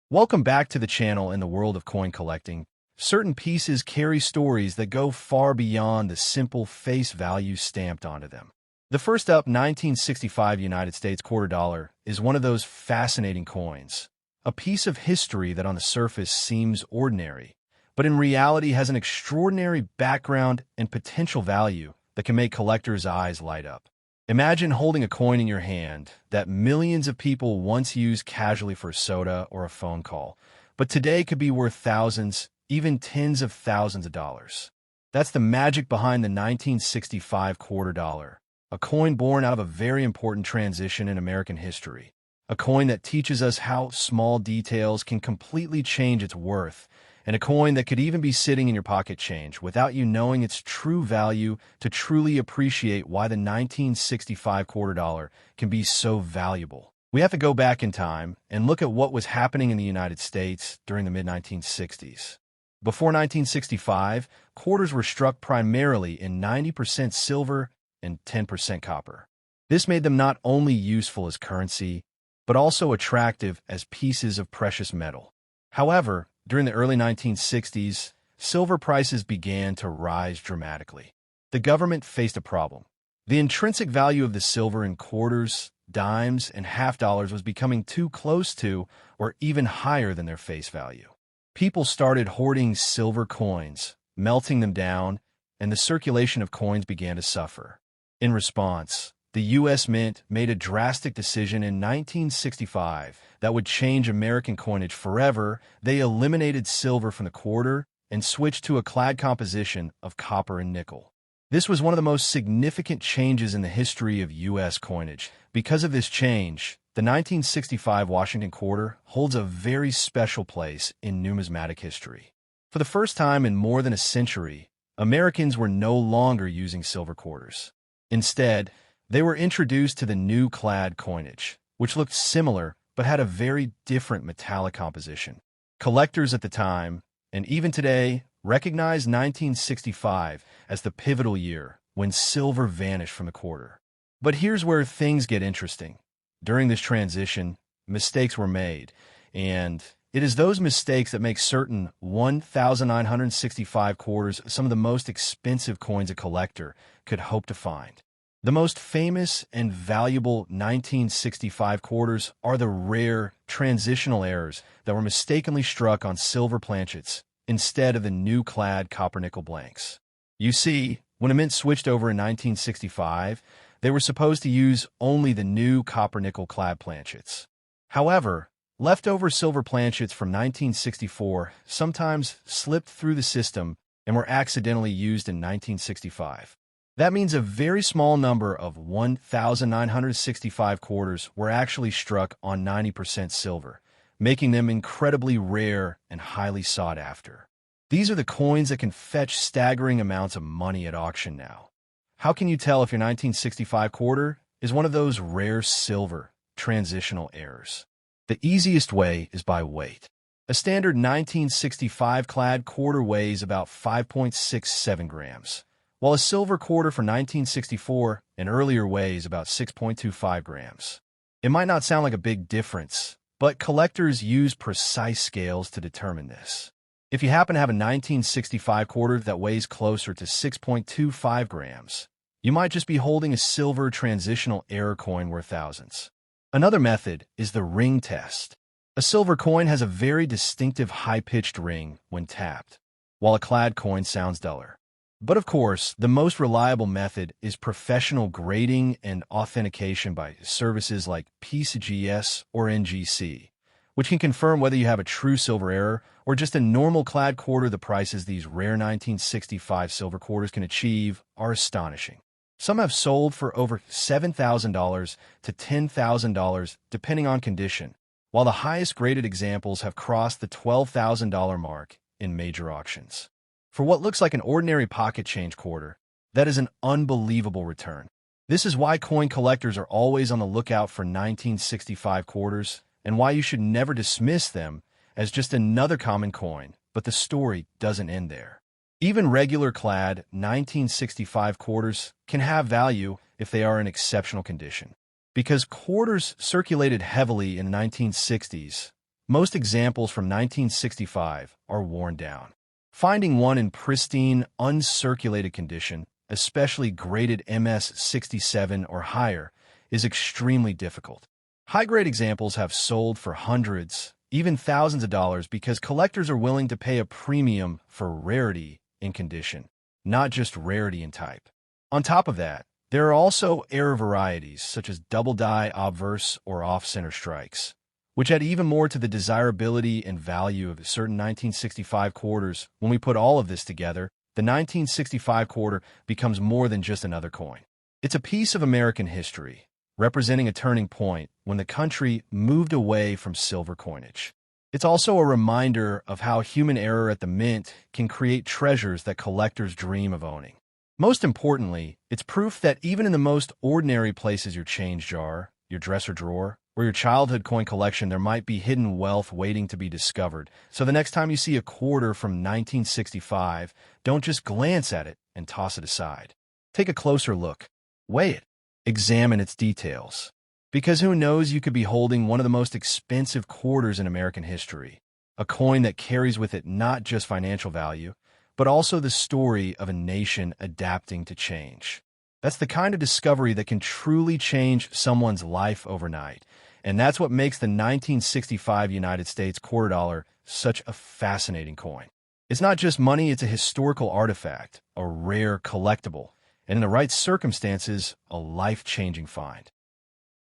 Welcome back to the channel. In the world of coin collecting, certain pieces carry stories that go far beyond the simple face value stamped onto them. The first up, 1965 United States quarter dollar, is one of those fascinating coins. A piece of history that on the surface seems ordinary, but in reality has an extraordinary background and potential value that can make collectors' eyes light up. Imagine holding a coin in your hand that millions of people once used casually for a soda or a phone call, but today could be worth thousands, even tens of thousands of dollars. That's the magic behind the 1965 quarter dollar, a coin born out of a very important transition in American history. A coin that teaches us how small details can completely change its worth, and a coin that could even be sitting in your pocket change without you knowing its true value to truly appreciate why the 1965 quarter dollar can be so valuable. We have to go back in time and look at what was happening in the United States during the mid-1960s. Before 1965, quarters were struck primarily in 90% silver and 10% copper. This made them not only useful as currency, but also attractive as pieces of precious metal. However, during the early 1960s, silver prices began to rise dramatically. The government faced a problem. The intrinsic value of the silver in quarters, dimes, and half dollars was becoming too close to or even higher than their face value. People started hoarding silver coins, melting them down, and the circulation of coins began to suffer. In response, the U.S. Mint made a drastic decision in 1965 that would change American coinage forever. They eliminated silver from the quarter and switched to a clad composition of copper and nickel. This was one of the most significant changes in the history of U.S. coinage. Because of this change, the 1965 Washington quarter holds a very special place in numismatic history. For the first time in more than a century, Americans were no longer using silver quarters. Instead, they were introduced to the new clad coinage, which looked similar but had a very different metallic composition. Collectors at the time, and even today, recognize 1965 as the pivotal year when silver vanished from the quarter. But here's where things get interesting. During this transition, mistakes were made, and it is those mistakes that make certain 1,965 quarters some of the most expensive coins a collector could hope to find. The most famous and valuable 1965 quarters are the rare transitional errors that were mistakenly struck on silver planchets instead of the new clad copper-nickel blanks. You see, when a mint switched over in 1965, they were supposed to use only the new copper-nickel clad planchets. However, leftover silver planchets from 1964 sometimes slipped through the system and were accidentally used in 1965. That means a very small number of 1,965 quarters were actually struck on 90% silver, making them incredibly rare and highly sought after. These are the coins that can fetch staggering amounts of money at auction now. How can you tell if your 1965 quarter is one of those rare silver transitional errors? The easiest way is by weight. A standard 1965 clad quarter weighs about 5.67 grams. While a silver quarter for 1964 and earlier weighs about 6.25 grams. It might not sound like a big difference, but collectors use precise scales to determine this. If you happen to have a 1965 quarter that weighs closer to 6.25 grams, you might just be holding a silver transitional error coin worth thousands. Another method is the ring test. A silver coin has a very distinctive high-pitched ring when tapped, while a clad coin sounds duller. But of course, the most reliable method is professional grading and authentication by services like PCGS or NGC, which can confirm whether you have a true silver error or just a normal clad quarter. The prices these rare 1965 silver quarters can achieve are astonishing. Some have sold for over $7,000 to $10,000 depending on condition, while the highest graded examples have crossed the $12,000 mark in major auctions. For what looks like an ordinary pocket change quarter, that is an unbelievable return. This is why coin collectors are always on the lookout for 1965 quarters and why you should never dismiss them as just another common coin. But the story doesn't end there. Even regular clad 1965 quarters can have value if they are in exceptional condition. Because quarters circulated heavily in the 1960s, Most examples from 1965 are worn down. Finding one in pristine, uncirculated condition, especially graded MS-67 or higher, is extremely difficult. High-grade examples have sold for hundreds, even thousands of dollars because collectors are willing to pay a premium for rarity in condition, not just rarity in type. On top of that, there are also error varieties such as double-die obverse or off-center strikes, which add even more to the desirability and value of certain 1965 quarters. When we put all of this together, the 1965 quarter becomes more than just another coin. It's a piece of American history, representing a turning point when the country moved away from silver coinage. It's also a reminder of how human error at the mint can create treasures that collectors dream of owning. Most importantly, it's proof that even in the most ordinary places, your change jar, your dresser drawer, or your childhood coin collection, there might be hidden wealth waiting to be discovered. So the next time you see a quarter from 1965, don't just glance at it and toss it aside. Take a closer look. Weigh it. Examine its details. Because who knows, you could be holding one of the most expensive quarters in American history, a coin that carries with it not just financial value, but also the story of a nation adapting to change. That's the kind of discovery that can truly change someone's life overnight. And that's what makes the 1965 United States quarter dollar such a fascinating coin. It's not just money, it's a historical artifact, a rare collectible, and in the right circumstances, a life-changing find.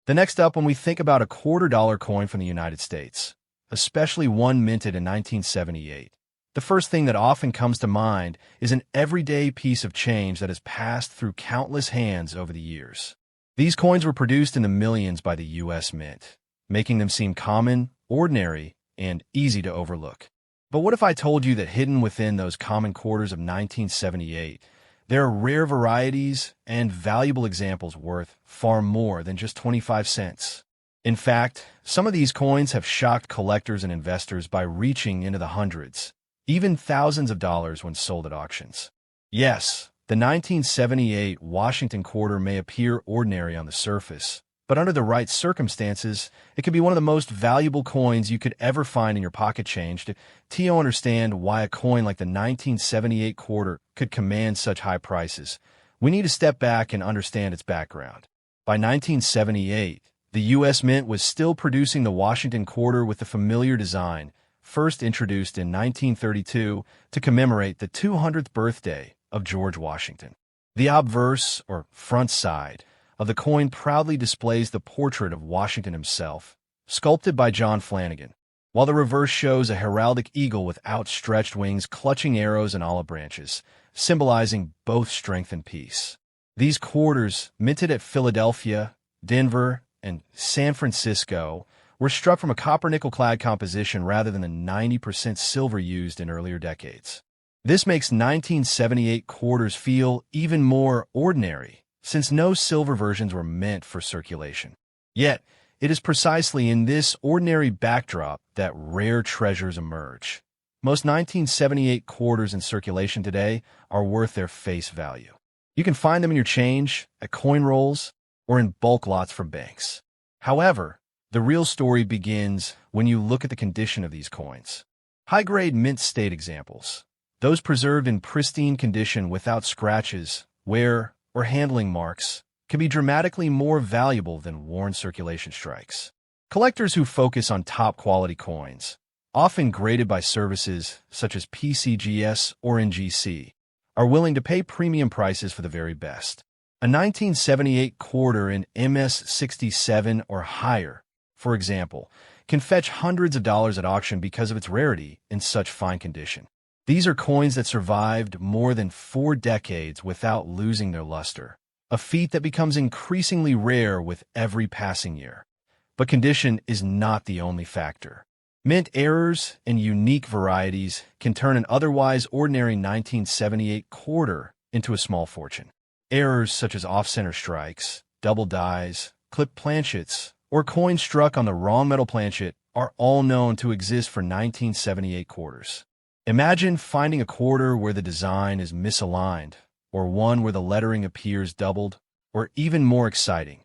The next up, when we think about a quarter dollar coin from the United States, especially one minted in 1978, the first thing that often comes to mind is an everyday piece of change that has passed through countless hands over the years. These coins were produced in the millions by the U.S. Mint, making them seem common, ordinary, and easy to overlook. But what if I told you that hidden within those common quarters of 1978, there are rare varieties and valuable examples worth far more than just 25 cents? In fact, some of these coins have shocked collectors and investors by reaching into the hundreds, even thousands of dollars when sold at auctions. Yes, the 1978 Washington quarter may appear ordinary on the surface, but under the right circumstances, it could be one of the most valuable coins you could ever find in your pocket change. To understand why a coin like the 1978 quarter could command such high prices, we need to step back and understand its background. By 1978, the U.S. Mint was still producing the Washington quarter with the familiar design, first introduced in 1932 to commemorate the 200th birthday of George Washington. The obverse, or front side, of the coin proudly displays the portrait of Washington himself, sculpted by John Flanagan, while the reverse shows a heraldic eagle with outstretched wings clutching arrows and olive branches, symbolizing both strength and peace. These quarters, minted at Philadelphia, Denver, and San Francisco, were struck from a copper-nickel-clad composition rather than the 90% silver used in earlier decades. This makes 1978 quarters feel even more ordinary, since no silver versions were meant for circulation. Yet, it is precisely in this ordinary backdrop that rare treasures emerge. Most 1978 quarters in circulation today are worth their face value. You can find them in your change, at coin rolls, or in bulk lots from banks. However, the real story begins when you look at the condition of these coins. High-grade mint state examples, those preserved in pristine condition without scratches, wear, or handling marks, can be dramatically more valuable than worn circulation strikes. Collectors who focus on top-quality coins, often graded by services such as PCGS or NGC, are willing to pay premium prices for the very best. A 1978 quarter in MS-67 or higher, for example, can fetch hundreds of dollars at auction because of its rarity in such fine condition. These are coins that survived more than 4 decades without losing their luster, a feat that becomes increasingly rare with every passing year. But condition is not the only factor. Mint errors and unique varieties can turn an otherwise ordinary 1978 quarter into a small fortune. Errors such as off-center strikes, double dies, clipped planchets, or coins struck on the wrong metal planchet are all known to exist for 1978 quarters. Imagine finding a quarter where the design is misaligned, or one where the lettering appears doubled, or even more exciting,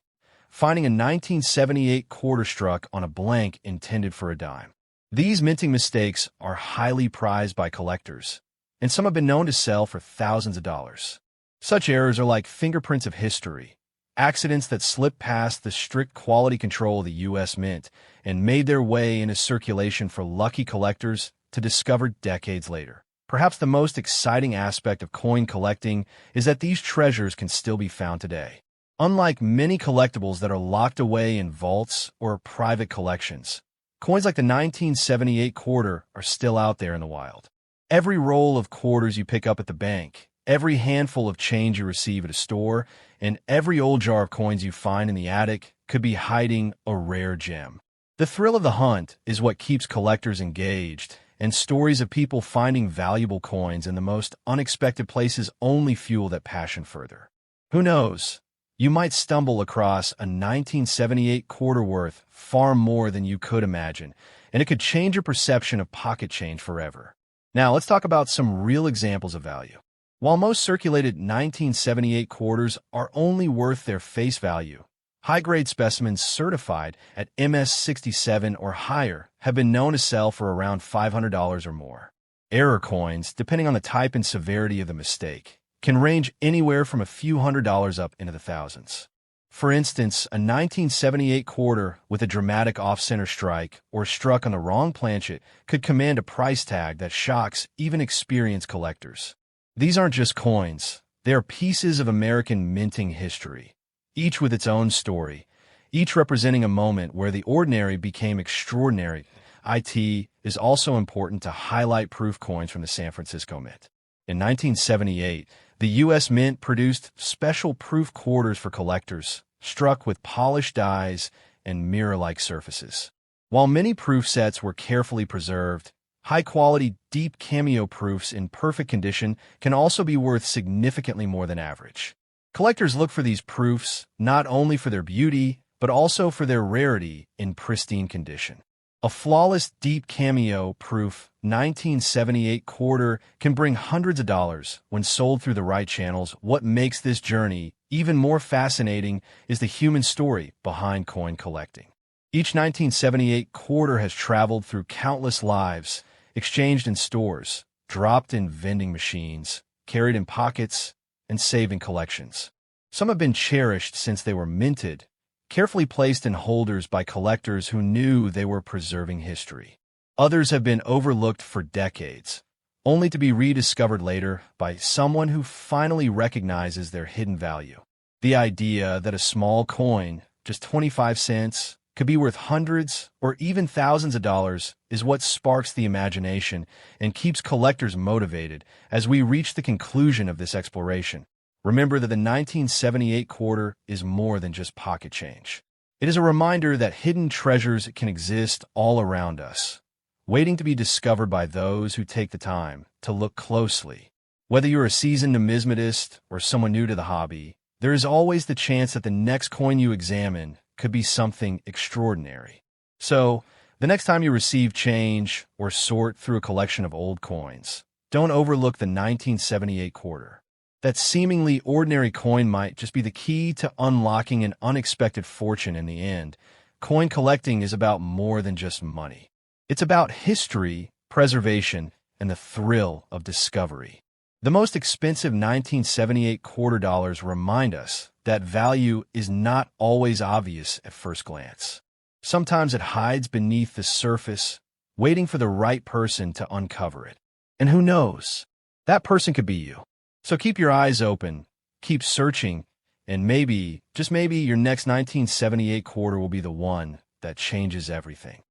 finding a 1978 quarter struck on a blank intended for a dime. These minting mistakes are highly prized by collectors, and some have been known to sell for thousands of dollars. Such errors are like fingerprints of history, accidents that slipped past the strict quality control of the U.S. Mint and made their way into circulation for lucky collectors to discover decades later. Perhaps the most exciting aspect of coin collecting is that these treasures can still be found today. Unlike many collectibles that are locked away in vaults or private collections, coins like the 1978 quarter are still out there in the wild. Every roll of quarters you pick up at the bank, every handful of change you receive at a store, and every old jar of coins you find in the attic could be hiding a rare gem. The thrill of the hunt is what keeps collectors engaged, and stories of people finding valuable coins in the most unexpected places only fuel that passion further. Who knows? You might stumble across a 1978 quarter worth far more than you could imagine, and it could change your perception of pocket change forever. Now, let's talk about some real examples of value. While most circulated 1978 quarters are only worth their face value, high-grade specimens certified at MS-67 or higher have been known to sell for around $500 or more. Error coins, depending on the type and severity of the mistake, can range anywhere from a few $100s up into the thousands. For instance, a 1978 quarter with a dramatic off-center strike or struck on the wrong planchet could command a price tag that shocks even experienced collectors. These aren't just coins, they are pieces of American minting history, each with its own story, each representing a moment where the ordinary became extraordinary. It is also important to highlight proof coins from the San Francisco Mint. In 1978, the U.S. Mint produced special proof quarters for collectors, struck with polished dies and mirror-like surfaces. While many proof sets were carefully preserved, high-quality, deep cameo proofs in perfect condition can also be worth significantly more than average. Collectors look for these proofs not only for their beauty, but also for their rarity in pristine condition. A flawless, deep cameo proof 1978 quarter can bring hundreds of dollars when sold through the right channels. What makes this journey even more fascinating is the human story behind coin collecting. Each 1978 quarter has traveled through countless lives, exchanged in stores, dropped in vending machines, carried in pockets, and saved in collections. Some have been cherished since they were minted, carefully placed in holders by collectors who knew they were preserving history. Others have been overlooked for decades, only to be rediscovered later by someone who finally recognizes their hidden value. The idea that a small coin, just 25 cents, could be worth hundreds or even thousands of dollars is what sparks the imagination and keeps collectors motivated as we reach the conclusion of this exploration. Remember that the 1978 quarter is more than just pocket change. It is a reminder that hidden treasures can exist all around us, waiting to be discovered by those who take the time to look closely. Whether you're a seasoned numismatist or someone new to the hobby, there is always the chance that the next coin you examine could be something extraordinary. So, the next time you receive change or sort through a collection of old coins, don't overlook the 1978 quarter. That seemingly ordinary coin might just be the key to unlocking an unexpected fortune in the end. Coin collecting is about more than just money. It's about history, preservation, and the thrill of discovery. The most expensive 1978 quarter dollars remind us that value is not always obvious at first glance. Sometimes it hides beneath the surface, waiting for the right person to uncover it. And who knows? That person could be you. So keep your eyes open, keep searching, and maybe, just maybe, your next 1978 quarter will be the one that changes everything.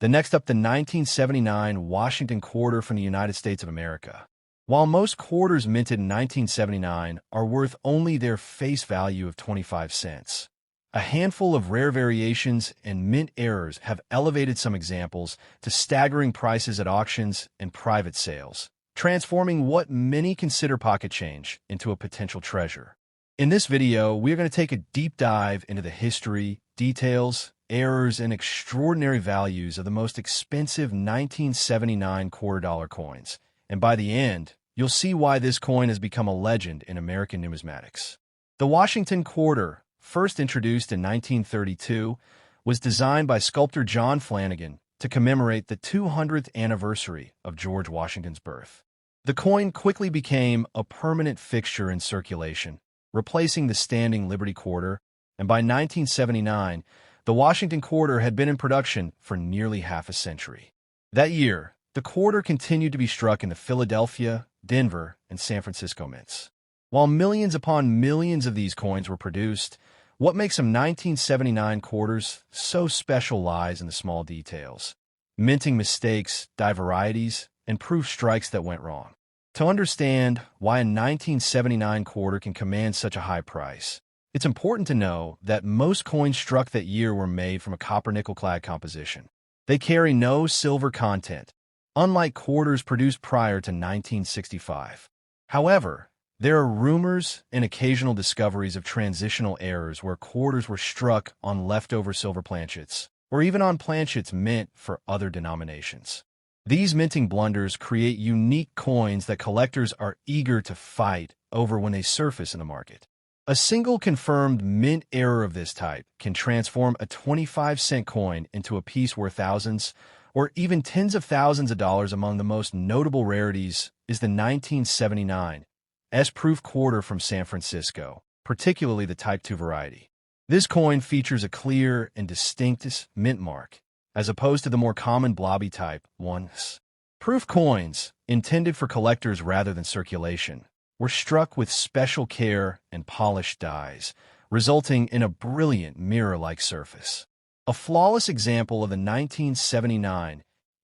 The next up, the 1979 Washington quarter from the United States of America. While most quarters minted in 1979 are worth only their face value of 25 cents, a handful of rare variations and mint errors have elevated some examples to staggering prices at auctions and private sales, transforming what many consider pocket change into a potential treasure. In this video, we are going to take a deep dive into the history, details, errors, and extraordinary values of the most expensive 1979 quarter dollar coins. And by the end, you'll see why this coin has become a legend in American numismatics. The Washington quarter, first introduced in 1932, was designed by sculptor John Flanagan to commemorate the 200th anniversary of George Washington's birth. The coin quickly became a permanent fixture in circulation, replacing the standing Liberty Quarter, and by 1979, the Washington Quarter had been in production for nearly half a century. That year, the quarter continued to be struck in the Philadelphia, Denver, and San Francisco mints. While millions upon millions of these coins were produced, what makes some 1979 quarters so special lies in the small details. Minting mistakes, die varieties, and proof strikes that went wrong. To understand why a 1979 quarter can command such a high price, it's important to know that most coins struck that year were made from a copper-nickel clad composition. They carry no silver content, unlike quarters produced prior to 1965. However, there are rumors and occasional discoveries of transitional errors where quarters were struck on leftover silver planchets, or even on planchets meant for other denominations. These minting blunders create unique coins that collectors are eager to fight over when they surface in the market. A single confirmed mint error of this type can transform a 25-cent coin into a piece worth thousands or even tens of thousands of dollars. Among the most notable rarities is the 1979 S-proof quarter from San Francisco, particularly the Type II variety. This coin features a clear and distinct mint mark, as opposed to the more common blobby type ones. Proof coins, intended for collectors rather than circulation, were struck with special care and polished dies, resulting in a brilliant mirror-like surface. A flawless example of the 1979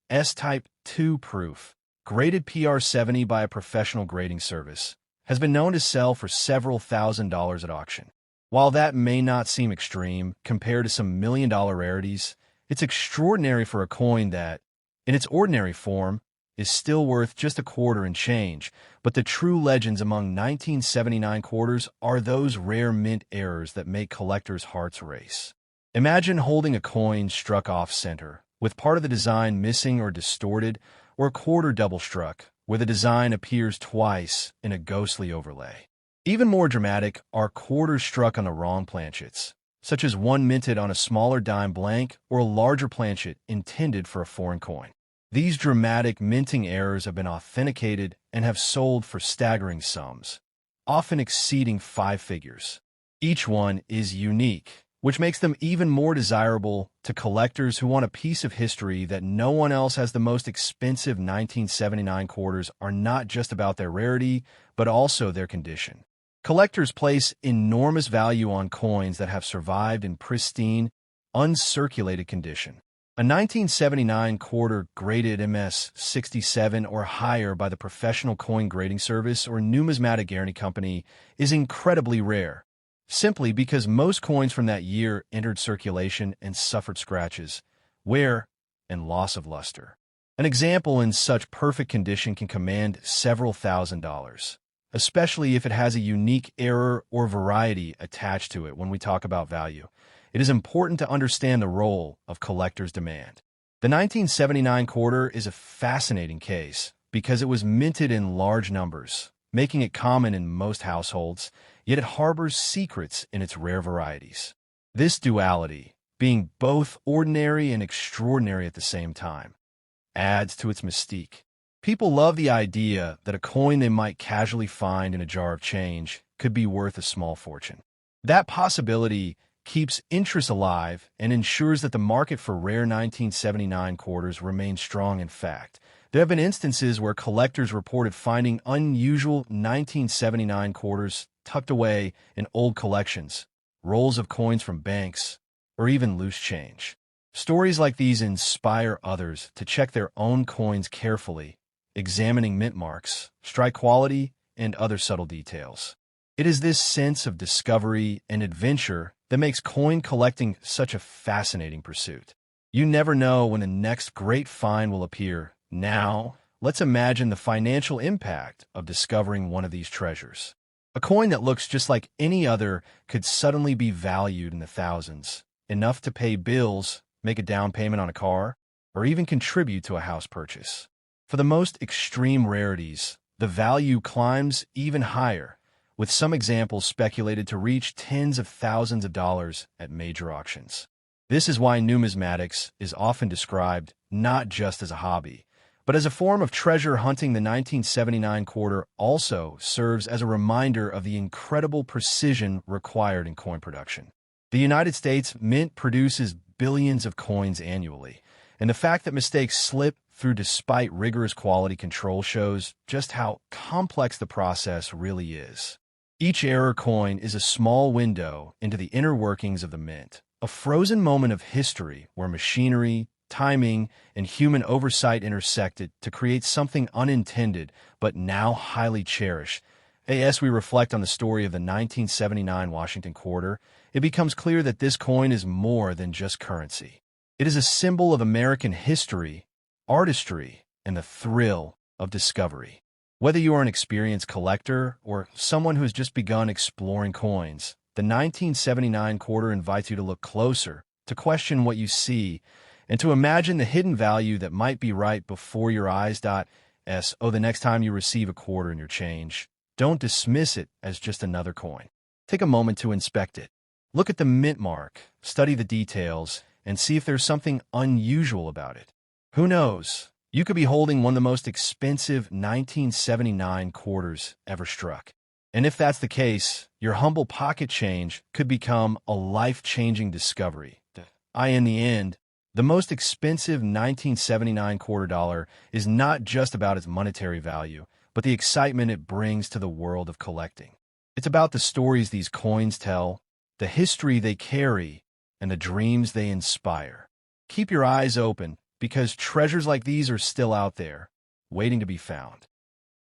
S-Type II proof, graded PR70 by a professional grading service, has been known to sell for several $1,000s at auction. While that may not seem extreme compared to some million-dollar rarities, it's extraordinary for a coin that, in its ordinary form, is still worth just a quarter and change. But the true legends among 1979 quarters are those rare mint errors that make collectors' hearts race. Imagine holding a coin struck off-center, with part of the design missing or distorted, or a quarter double-struck, where the design appears twice in a ghostly overlay. Even more dramatic are quarters struck on the wrong planchets, such as one minted on a smaller dime blank or a larger planchet intended for a foreign coin. These dramatic minting errors have been authenticated and have sold for staggering sums, often exceeding 5 figures. Each one is unique, which makes them even more desirable to collectors who want a piece of history that no one else has. The most expensive 1979 quarters are not just about their rarity, but also their condition. Collectors place enormous value on coins that have survived in pristine, uncirculated condition. A 1979 quarter graded MS-67 or higher by the Professional Coin Grading Service or Numismatic Guarantee Company is incredibly rare, simply because most coins from that year entered circulation and suffered scratches, wear, and loss of luster. An example in such perfect condition can command several $1,000s, especially if it has a unique error or variety attached to it. When we talk about value, it is important to understand the role of collectors' demand. The 1979 quarter is a fascinating case because it was minted in large numbers, making it common in most households, yet it harbors secrets in its rare varieties. This duality, being both ordinary and extraordinary at the same time, adds to its mystique. People love the idea that a coin they might casually find in a jar of change could be worth a small fortune. That possibility keeps interest alive and ensures that the market for rare 1979 quarters remains strong. In fact, there have been instances where collectors reported finding unusual 1979 quarters tucked away in old collections, rolls of coins from banks, or even loose change. Stories like these inspire others to check their own coins carefully, examining mint marks, strike quality, and other subtle details. It is this sense of discovery and adventure that makes coin collecting such a fascinating pursuit. You never know when the next great find will appear. Now, let's imagine the financial impact of discovering one of these treasures. A coin that looks just like any other could suddenly be valued in the thousands, enough to pay bills, make a down payment on a car, or even contribute to a house purchase. For the most extreme rarities, the value climbs even higher, with some examples speculated to reach tens of thousands of dollars at major auctions. This is why numismatics is often described not just as a hobby, but as a form of treasure hunting. The 1979 quarter also serves as a reminder of the incredible precision required in coin production. The United States Mint produces billions of coins annually, and the fact that mistakes slip through despite rigorous quality control shows just how complex the process really is. Each error coin is a small window into the inner workings of the mint, a frozen moment of history where machinery, timing, and human oversight intersected to create something unintended but now highly cherished. As we reflect on the story of the 1979 Washington quarter, it becomes clear that this coin is more than just currency. It is a symbol of American history, artistry, and the thrill of discovery. Whether you are an experienced collector or someone who has just begun exploring coins, the 1979 quarter invites you to look closer, to question what you see, and to imagine the hidden value that might be right before your eyes. The next time you receive a quarter in your change, don't dismiss it as just another coin. Take a moment to inspect it. Look at the mint mark, study the details, and see if there's something unusual about it. Who knows? You could be holding one of the most expensive 1979 quarters ever struck. And if that's the case, your humble pocket change could become a life-changing discovery. In the end, the most expensive 1979 quarter dollar is not just about its monetary value, but the excitement it brings to the world of collecting. It's about the stories these coins tell, the history they carry, and the dreams they inspire. Keep your eyes open, because treasures like these are still out there, waiting to be found.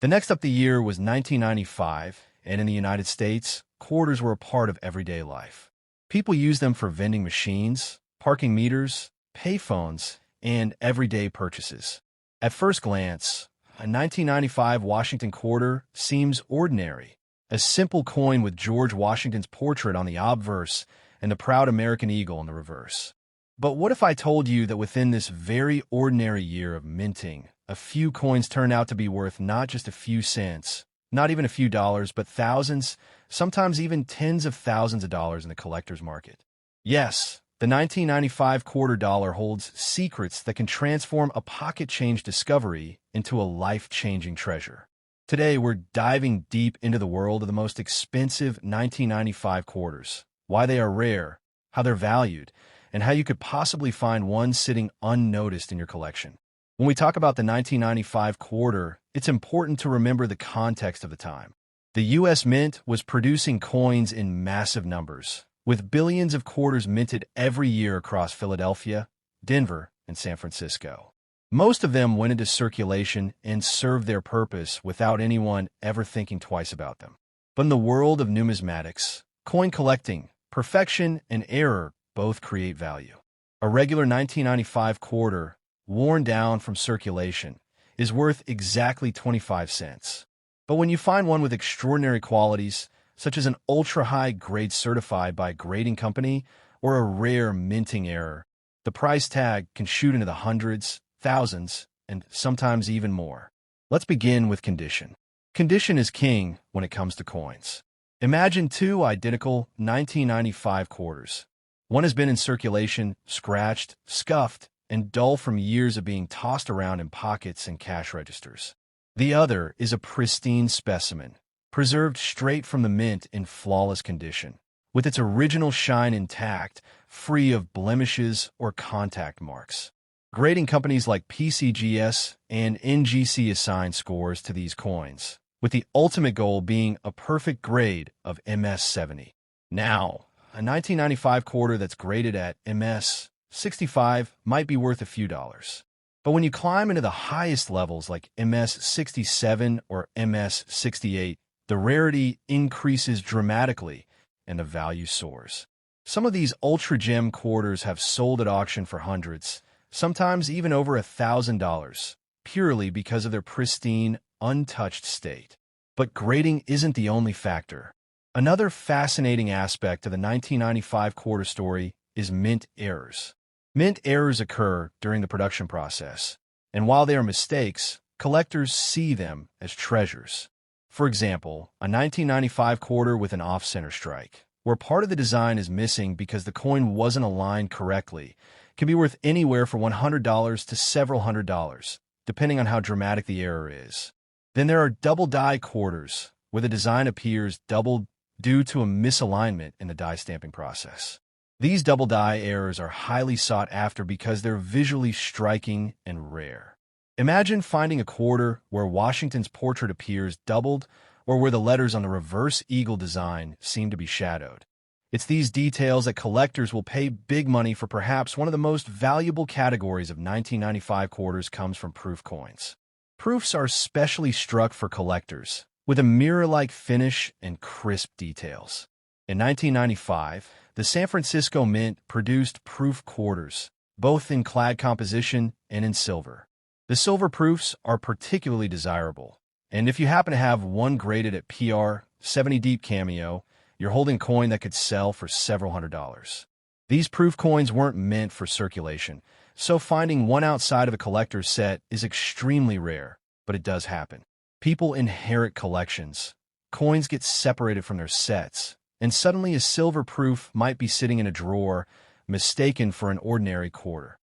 The next up the year was 1995, and in the United States, quarters were a part of everyday life. People used them for vending machines, parking meters, payphones, and everyday purchases. At first glance, a 1995 Washington quarter seems ordinary, a simple coin with George Washington's portrait on the obverse and the proud American eagle on the reverse. But what if I told you that within this very ordinary year of minting, a few coins turned out to be worth not just a few cents, not even a few dollars, but thousands, sometimes even tens of thousands of dollars in the collector's market? Yes, the 1995 quarter dollar holds secrets that can transform a pocket change discovery into a life-changing treasure. Today, we're diving deep into the world of the most expensive 1995 quarters, why they are rare, how they're valued, and how you could possibly find one sitting unnoticed in your collection. When we talk about the 1995 quarter, it's important to remember the context of the time. The U.S. Mint was producing coins in massive numbers, with billions of quarters minted every year across Philadelphia, Denver, and San Francisco. Most of them went into circulation and served their purpose without anyone ever thinking twice about them. But in the world of numismatics, coin collecting, perfection and error both create value. A regular 1995 quarter, worn down from circulation, is worth exactly 25 cents. But when you find one with extraordinary qualities, such as an ultra-high grade certified by a grading company or a rare minting error, the price tag can shoot into the hundreds, thousands, and sometimes even more. Let's begin with condition. Condition is king when it comes to coins. Imagine two identical 1995 quarters. One has been in circulation, scratched, scuffed, and dull from years of being tossed around in pockets and cash registers. The other is a pristine specimen, preserved straight from the mint in flawless condition, with its original shine intact, free of blemishes or contact marks. Grading companies like PCGS and NGC assign scores to these coins, with the ultimate goal being a perfect grade of MS 70. Now, a 1995 quarter that's graded at MS 65 might be worth a few dollars. But when you climb into the highest levels like MS 67 or MS 68, the rarity increases dramatically and the value soars. Some of these ultra-gem quarters have sold at auction for hundreds, sometimes even over $1,000, purely because of their pristine, untouched state. But grading isn't the only factor. Another fascinating aspect of the 1995 quarter story is mint errors. Mint errors occur during the production process, and while they are mistakes, collectors see them as treasures. For example, a 1995 quarter with an off-center strike, where part of the design is missing because the coin wasn't aligned correctly, can be worth anywhere from $100 to several $100s, depending on how dramatic the error is. Then there are double die quarters, where the design appears doubled due to a misalignment in the die stamping process. These double die errors are highly sought after because they're visually striking and rare. Imagine finding a quarter where Washington's portrait appears doubled or where the letters on the reverse eagle design seem to be shadowed. It's these details that collectors will pay big money for. Perhaps one of the most valuable categories of 1995 quarters comes from proof coins. Proofs are specially struck for collectors, with a mirror-like finish and crisp details. In 1995, the San Francisco Mint produced proof quarters, both in clad composition and in silver. The silver proofs are particularly desirable, and if you happen to have one graded at PR 70 Deep Cameo, you're holding a coin that could sell for several $100s. These proof coins weren't meant for circulation, so finding one outside of a collector's set is extremely rare, but it does happen. People inherit collections. Coins get separated from their sets, and suddenly a silver proof might be sitting in a drawer, mistaken for an ordinary quarter.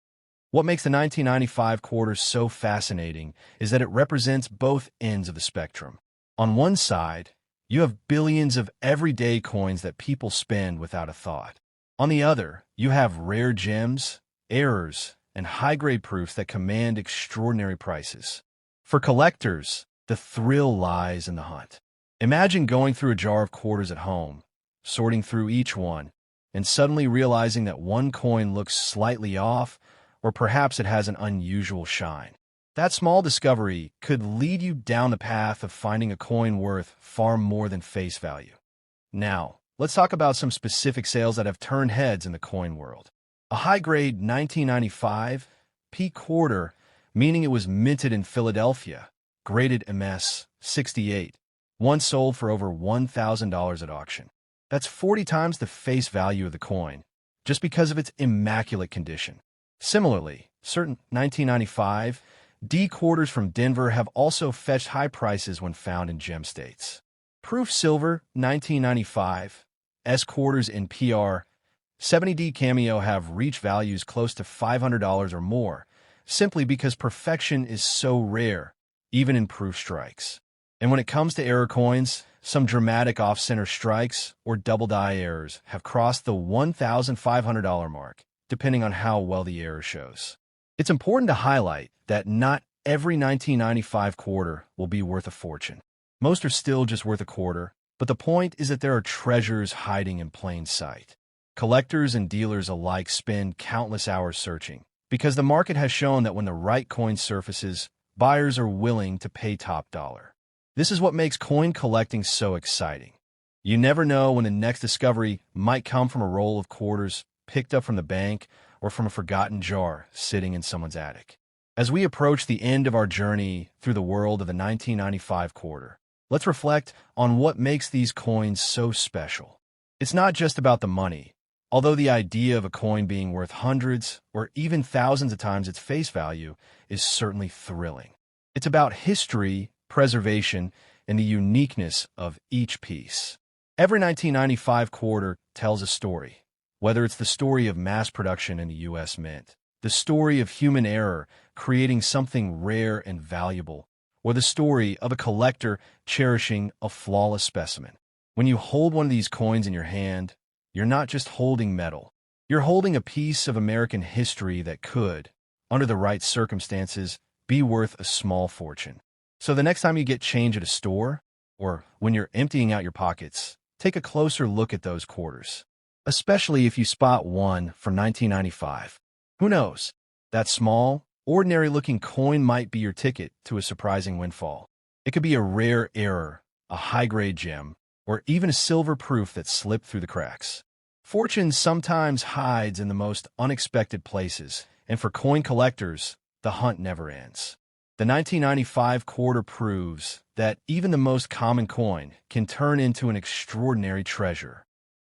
What makes the 1995 quarter so fascinating is that it represents both ends of the spectrum. On one side, you have billions of everyday coins that people spend without a thought. On the other, you have rare gems, errors, and high-grade proofs that command extraordinary prices. For collectors, the thrill lies in the hunt. Imagine going through a jar of quarters at home, sorting through each one, and suddenly realizing that one coin looks slightly off, or perhaps it has an unusual shine. That small discovery could lead you down the path of finding a coin worth far more than face value. Now, let's talk about some specific sales that have turned heads in the coin world. A high-grade 1995 P quarter, meaning it was minted in Philadelphia, graded MS 68, once sold for over $1,000 at auction. That's 40 times the face value of the coin, just because of its immaculate condition. Similarly, certain 1995 D quarters from Denver have also fetched high prices when found in gem states. Proof silver 1995 S quarters in PR 70D Cameo have reached values close to $500 or more, simply because perfection is so rare, even in proof strikes. And when it comes to error coins, some dramatic off-center strikes or double die errors have crossed the $1,500 mark, depending on how well the error shows. It's important to highlight that not every 1995 quarter will be worth a fortune. Most are still just worth a quarter, but the point is that there are treasures hiding in plain sight. Collectors and dealers alike spend countless hours searching, because the market has shown that when the right coin surfaces, buyers are willing to pay top dollar. This is what makes coin collecting so exciting. You never know when the next discovery might come from a roll of quarters picked up from the bank or from a forgotten jar sitting in someone's attic. As we approach the end of our journey through the world of the 1995 quarter, let's reflect on what makes these coins so special. It's not just about the money, although the idea of a coin being worth hundreds or even thousands of times its face value is certainly thrilling. It's about history, preservation, and the uniqueness of each piece. Every 1995 quarter tells a story, whether it's the story of mass production in the U.S. Mint, the story of human error creating something rare and valuable, or the story of a collector cherishing a flawless specimen. When you hold one of these coins in your hand, you're not just holding metal. You're holding a piece of American history that could, under the right circumstances, be worth a small fortune. So the next time you get change at a store, or when you're emptying out your pockets, take a closer look at those quarters. Especially if you spot one from 1995. Who knows? That small, ordinary-looking coin might be your ticket to a surprising windfall. It could be a rare error, a high-grade gem, or even a silver proof that slipped through the cracks. Fortune sometimes hides in the most unexpected places, and for coin collectors, the hunt never ends. The 1995 quarter proves that even the most common coin can turn into an extraordinary treasure.